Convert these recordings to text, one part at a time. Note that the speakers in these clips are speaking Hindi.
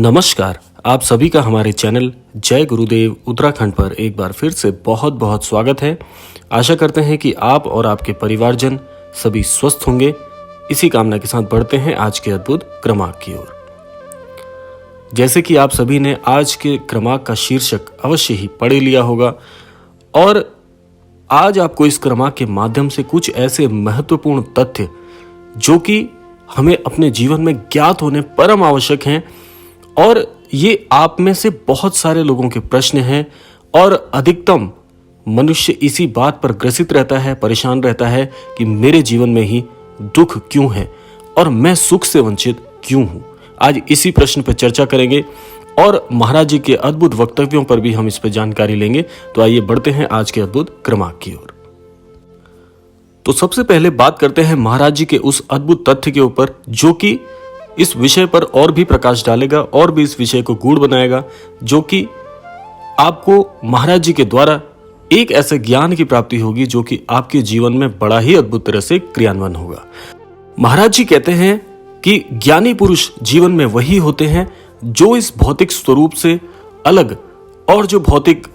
नमस्कार। आप सभी का हमारे चैनल जय गुरुदेव उत्तराखंड पर एक बार फिर से बहुत बहुत स्वागत है। आशा करते हैं कि आप और आपके परिवारजन सभी स्वस्थ होंगे। इसी कामना के साथ बढ़ते हैं आज के अद्भुत क्रमांक की ओर। जैसे कि आप सभी ने आज के क्रमांक का शीर्षक अवश्य ही पढ़ लिया होगा और आज आपको इस क्रमांक के माध्यम से कुछ ऐसे महत्वपूर्ण तथ्य जो कि हमें अपने जीवन में ज्ञात होने परम आवश्यक हैं और ये आप में से बहुत सारे लोगों के प्रश्न हैं और अधिकतम मनुष्य इसी बात पर ग्रसित रहता है, परेशान रहता है कि मेरे जीवन में ही दुख क्यों है और मैं सुख से वंचित क्यों हूं। आज इसी प्रश्न पर चर्चा करेंगे और महाराज जी के अद्भुत वक्तव्यों पर भी हम इस पर जानकारी लेंगे। तो आइए बढ़ते हैं आज के अद्भुत क्रमांक की ओर। तो सबसे पहले बात करते हैं महाराज जी के उस अद्भुत तथ्य के ऊपर जो कि इस विषय पर और भी प्रकाश डालेगा और भी इस विषय को गूढ़ बनाएगा, जो कि आपको महाराज जी के द्वारा एक ऐसे ज्ञान की प्राप्ति होगी जो कि आपके जीवन में बड़ा ही अद्भुत तरह से क्रियान्वयन होगा। महाराज जी कहते हैं कि ज्ञानी पुरुष जीवन में वही होते हैं जो इस भौतिक स्वरूप से अलग और जो भौतिक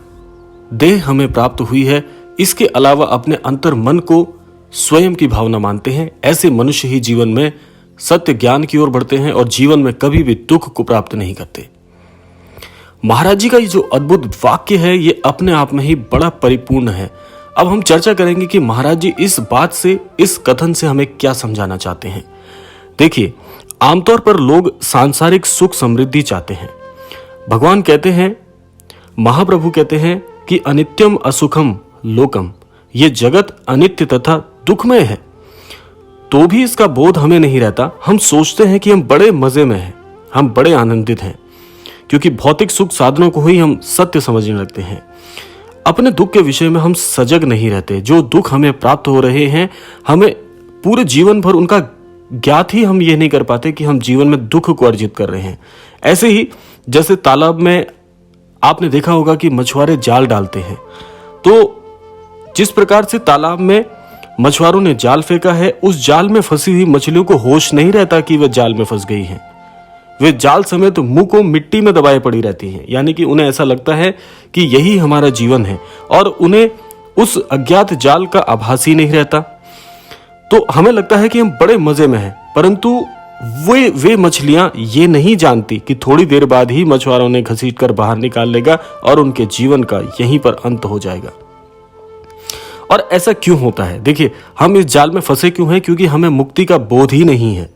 देह हमें प्राप्त हुई है इसके अलावा अपने अंतर मन को स्वयं की भावना मानते हैं। ऐसे मनुष्य ही जीवन में सत्य ज्ञान की ओर बढ़ते हैं और जीवन में कभी भी दुख को प्राप्त नहीं करते। महाराज जी का ये जो अद्भुत वाक्य है ये अपने आप में ही बड़ा परिपूर्ण है। अब हम चर्चा करेंगे कि महाराज जी इस बात से, इस कथन से हमें क्या समझाना चाहते हैं। देखिए, आमतौर पर लोग सांसारिक सुख समृद्धि चाहते हैं। भगवान कहते हैं, महाप्रभु कहते हैं कि अनित्यम असुखम लोकम, ये जगत अनित्य तथा दुखमय है। तो भी इसका बोध हमें नहीं रहता। हम सोचते हैं कि हम बड़े मजे में हैं, हम बड़े आनंदित हैं, क्योंकि भौतिक सुख साधनों को ही हम सत्य समझने लगते हैं। अपने दुख के विषय में हम सजग नहीं रहते। जो दुख हमें प्राप्त हो रहे हैं, हमें पूरे जीवन भर उनका ज्ञात ही हम ये नहीं कर पाते कि हम जीवन में दुख को अर्जित कर रहे हैं। ऐसे ही जैसे तालाब में आपने देखा होगा कि मछुआरे जाल डालते हैं, तो जिस प्रकार से तालाब में मछुआरों ने जाल फेंका है, उस जाल में फंसी हुई मछलियों को होश नहीं रहता कि वे जाल में फंस गई हैं। वे जाल समेत मुंह को मिट्टी में दबाए पड़ी रहती हैं, यानी कि उन्हें ऐसा लगता है कि यही हमारा जीवन है और उन्हें उस अज्ञात जाल का आभास ही नहीं रहता। तो हमें लगता है कि हम बड़े मजे में हैं, परंतु वे मछलियां ये नहीं जानती कि थोड़ी देर बाद ही मछुआरों ने घसीट कर बाहर निकाल लेगा और उनके जीवन का यहीं पर अंत हो जाएगा। और ऐसा क्यों होता है? देखिए, हम इस जाल में फंसे क्यों हैं? क्योंकि हमें मुक्ति का बोध ही नहीं है।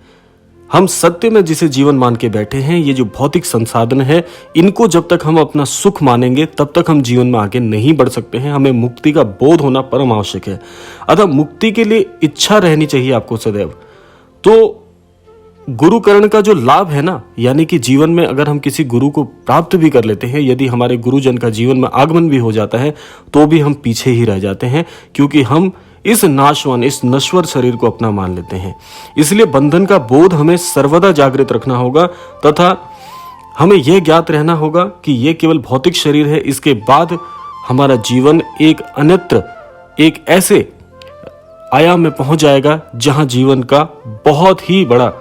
हम सत्य में जिसे जीवन मान के बैठे हैं, ये जो भौतिक संसाधन है, इनको जब तक हम अपना सुख मानेंगे तब तक हम जीवन में आगे नहीं बढ़ सकते हैं। हमें मुक्ति का बोध होना परम आवश्यक है। अतः मुक्ति के लिए इच्छा रहनी चाहिए आपको सदैव। तो गुरुकरण का जो लाभ है ना, यानी कि जीवन में अगर हम किसी गुरु को प्राप्त भी कर लेते हैं, यदि हमारे गुरुजन का जीवन में आगमन भी हो जाता है, तो भी हम पीछे ही रह जाते हैं, क्योंकि हम इस नाशवान, इस नश्वर शरीर को अपना मान लेते हैं। इसलिए बंधन का बोध हमें सर्वदा जागृत रखना होगा तथा हमें यह ज्ञात रहना होगा कि यह केवल भौतिक शरीर है। इसके बाद हमारा जीवन एक अन्यत्र, एक ऐसे आयाम में पहुंच जाएगा जहां जीवन का बहुत ही बड़ा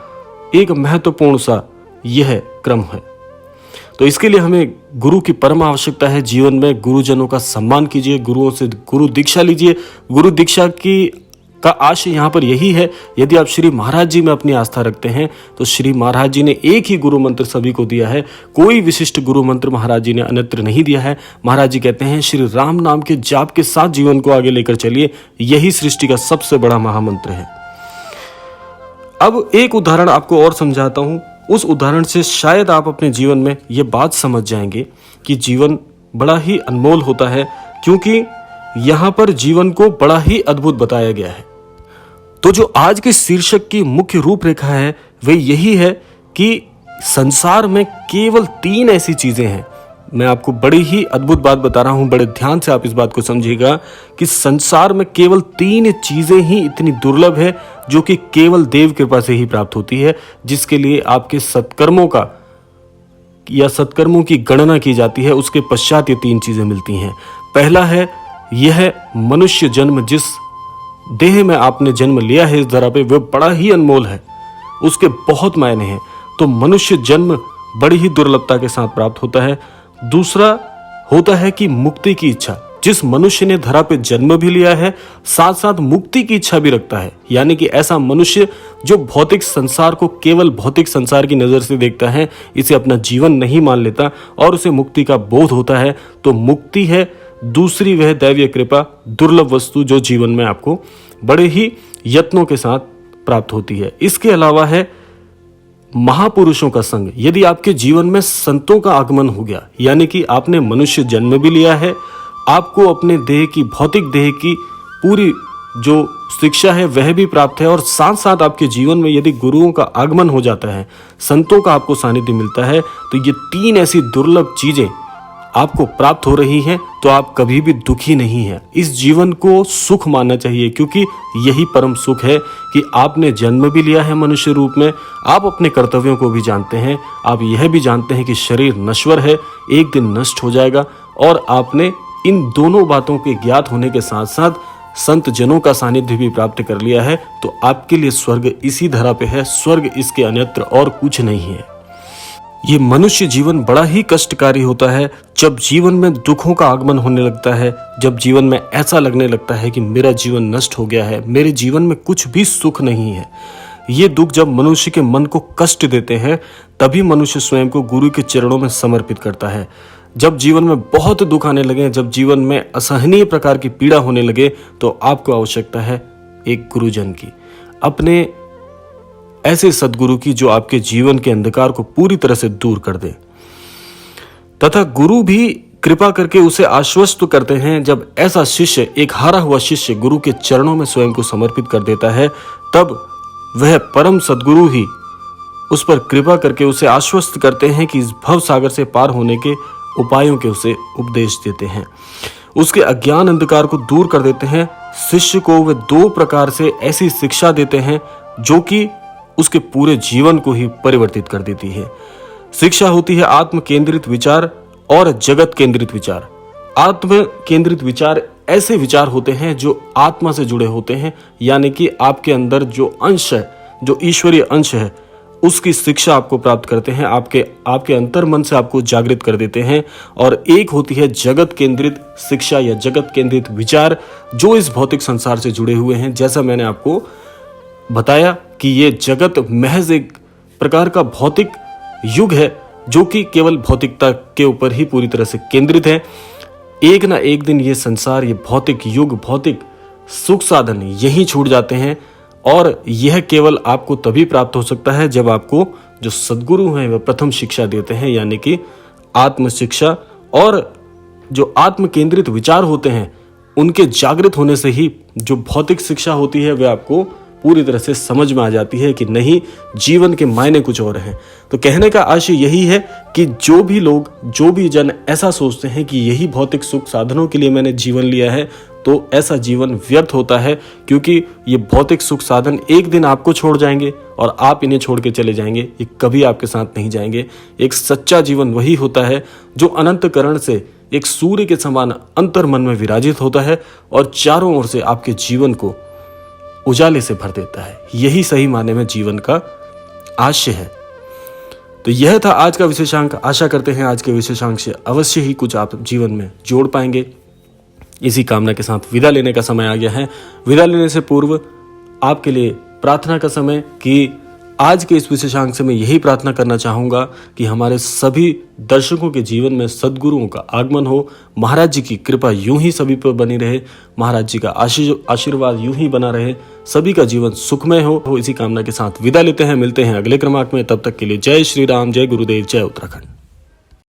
एक महत्वपूर्ण सा यह क्रम है। तो इसके लिए हमें गुरु की परम आवश्यकता है। जीवन में गुरुजनों का सम्मान कीजिए, गुरुओं से गुरु दीक्षा लीजिए। गुरु दीक्षा का आशय यहाँ पर यही है, यदि आप श्री महाराज जी में अपनी आस्था रखते हैं तो श्री महाराज जी ने एक ही गुरु मंत्र सभी को दिया है। कोई विशिष्ट गुरु मंत्र महाराज जी ने अन्यत्र नहीं दिया है। महाराज जी कहते हैं, श्री राम नाम के जाप के साथ जीवन को आगे लेकर चलिए, यही सृष्टि का सबसे बड़ा महामंत्र है। अब एक उदाहरण आपको और समझाता हूं। उस उदाहरण से शायद आप अपने जीवन में यह बात समझ जाएंगे कि जीवन बड़ा ही अनमोल होता है, क्योंकि यहां पर जीवन को बड़ा ही अद्भुत बताया गया है। तो जो आज के शीर्षक की मुख्य रूपरेखा है वह यही है कि संसार में केवल 3 ऐसी चीजें हैं। मैं आपको बड़ी ही अद्भुत बात बता रहा हूं, बड़े ध्यान से आप इस बात को समझिएगा कि संसार में केवल 3 चीजें ही इतनी दुर्लभ है जो कि केवल देव कृपा से ही प्राप्त होती है, जिसके लिए आपके सत्कर्मों का या सत्कर्मों की गणना की जाती है। उसके पश्चात ये 3 चीजें मिलती हैं। पहला है यह मनुष्य जन्म। जिस देह में आपने जन्म लिया है इस धरा पे, वह बड़ा ही अनमोल है, उसके बहुत मायने हैं। तो मनुष्य जन्म बड़ी ही दुर्लभता के साथ प्राप्त होता है। दूसरा होता है कि मुक्ति की इच्छा। जिस मनुष्य ने धरा पे जन्म भी लिया है, साथ साथ मुक्ति की इच्छा भी रखता है, यानी कि ऐसा मनुष्य जो भौतिक संसार को केवल भौतिक संसार की नजर से देखता है, इसे अपना जीवन नहीं मान लेता और उसे मुक्ति का बोध होता है, तो मुक्ति है दूसरी वह दैवीय कृपा, दुर्लभ वस्तु जो जीवन में आपको बड़े ही यत्नों के साथ प्राप्त होती है। इसके अलावा है महापुरुषों का संग। यदि आपके जीवन में संतों का आगमन हो गया, यानी कि आपने मनुष्य जन्म भी लिया है, आपको अपने देह की, भौतिक देह की पूरी जो शिक्षा है वह भी प्राप्त है, और साथ साथ आपके जीवन में यदि गुरुओं का आगमन हो जाता है, संतों का आपको सानिध्य मिलता है, तो ये तीन ऐसी दुर्लभ चीजें आपको प्राप्त हो रही हैं, तो आप कभी भी दुखी नहीं हैं। इस जीवन को सुख मानना चाहिए, क्योंकि यही परम सुख है कि आपने जन्म भी लिया है मनुष्य रूप में, आप अपने कर्तव्यों को भी जानते हैं, आप यह भी जानते हैं कि शरीर नश्वर है, एक दिन नष्ट हो जाएगा, और आपने इन दोनों बातों के ज्ञात होने के साथ साथ संत जनों का सानिध्य भी प्राप्त कर लिया है, तो आपके लिए स्वर्ग इसी धरा पे है, स्वर्ग इसके अन्यत्र और कुछ नहीं है। ये मनुष्य जीवन बड़ा ही कष्टकारी होता है जब जीवन में दुखों का आगमन होने लगता है, जब जीवन में ऐसा लगने लगता है कि मेरा जीवन नष्ट हो गया है, मेरे जीवन में कुछ भी सुख नहीं है। ये दुख जब मनुष्य के मन को कष्ट देते हैं, तभी मनुष्य स्वयं को गुरु के चरणों में समर्पित करता है। जब जीवन में बहुत दुख आने लगे, जब जीवन में असहनीय प्रकार की पीड़ा होने लगे, तो आपको आवश्यकता है एक गुरुजन की, अपने ऐसे सद्गुरु की जो आपके जीवन के अंधकार को पूरी तरह से दूर कर दे। तथा गुरु भी कृपा करके उसे आश्वस्त करते हैं। जब ऐसा शिष्य, एक हारा हुआ शिष्य गुरु के चरणों में स्वयं को समर्पित कर देता है, तब वह परम सद्गुरु ही उस पर कृपा करके उसे आश्वस्त करते हैं कि इस भव सागर से पार होने के उपायों के उसे उपदेश देते हैं, उसके अज्ञान अंधकार को दूर कर देते हैं। शिष्य को वे दो प्रकार से ऐसी शिक्षा देते हैं जो कि उसके पूरे जीवन को ही परिवर्तित कर देती है। शिक्षा होती है आत्म केंद्रित विचार और जगत केंद्रित विचार। आत्म केंद्रित विचार ऐसे विचार होते हैं जो आत्मा से जुड़े होते हैं, यानी कि आपके अंदर जो अंश है, जो ईश्वरीय अंश है, उसकी शिक्षा आपको प्राप्त करते हैं, आपके अंतर मन से आपको जागृत कर देते हैं। और एक होती है जगत केंद्रित शिक्षा या जगत केंद्रित विचार, जो इस भौतिक संसार से जुड़े हुए हैं। जैसा मैंने आपको बताया कि ये जगत महज एक प्रकार का भौतिक युग है, जो कि केवल भौतिकता के ऊपर ही पूरी तरह से केंद्रित है। एक ना एक दिन ये संसार, ये भौतिक युग, भौतिक सुख साधन यहीं छूट जाते हैं, और यह केवल आपको तभी प्राप्त हो सकता है जब आपको जो सद्गुरु हैं वह प्रथम शिक्षा देते हैं, यानी कि आत्म शिक्षा। और जो आत्म केंद्रित विचार होते हैं, उनके जागृत होने से ही जो भौतिक शिक्षा होती है वह आपको पूरी तरह से समझ में आ जाती है कि नहीं, जीवन के मायने कुछ और हैं। तो कहने का आशय यही है कि जो भी लोग, जो भी जन ऐसा सोचते हैं कि यही भौतिक सुख साधनों के लिए मैंने जीवन लिया है, तो ऐसा जीवन व्यर्थ होता है, क्योंकि ये भौतिक सुख साधन एक दिन आपको छोड़ जाएंगे और आप इन्हें छोड़ के चले जाएंगे, ये कभी आपके साथ नहीं जाएंगे। एक सच्चा जीवन वही होता है जो अनंतकरण से एक सूर्य के समान अंतर मन में विराजित होता है और चारों ओर से आपके जीवन को उजाले से भर देता है। यही सही माने में जीवन का आशय है। तो यह था आज का विशेषांक। आशा करते हैं आज के विशेषांक से अवश्य ही कुछ आप जीवन में जोड़ पाएंगे। इसी कामना के साथ विदा लेने का समय आ गया है। विदा लेने से पूर्व आपके लिए प्रार्थना का समय, कि आज के इस विशेषांक से मैं यही प्रार्थना करना चाहूँगा कि हमारे सभी दर्शकों के जीवन में सद्गुरुओं का आगमन हो, महाराज जी की कृपा यूं ही सभी पर बनी रहे, महाराज जी का आशीर्वाद यूं ही बना रहे, सभी का जीवन सुखमय हो। इसी कामना के साथ विदा लेते हैं, मिलते हैं अगले क्रमांक में। तब तक के लिए जय श्री राम, जय गुरुदेव, जय उत्तराखंड।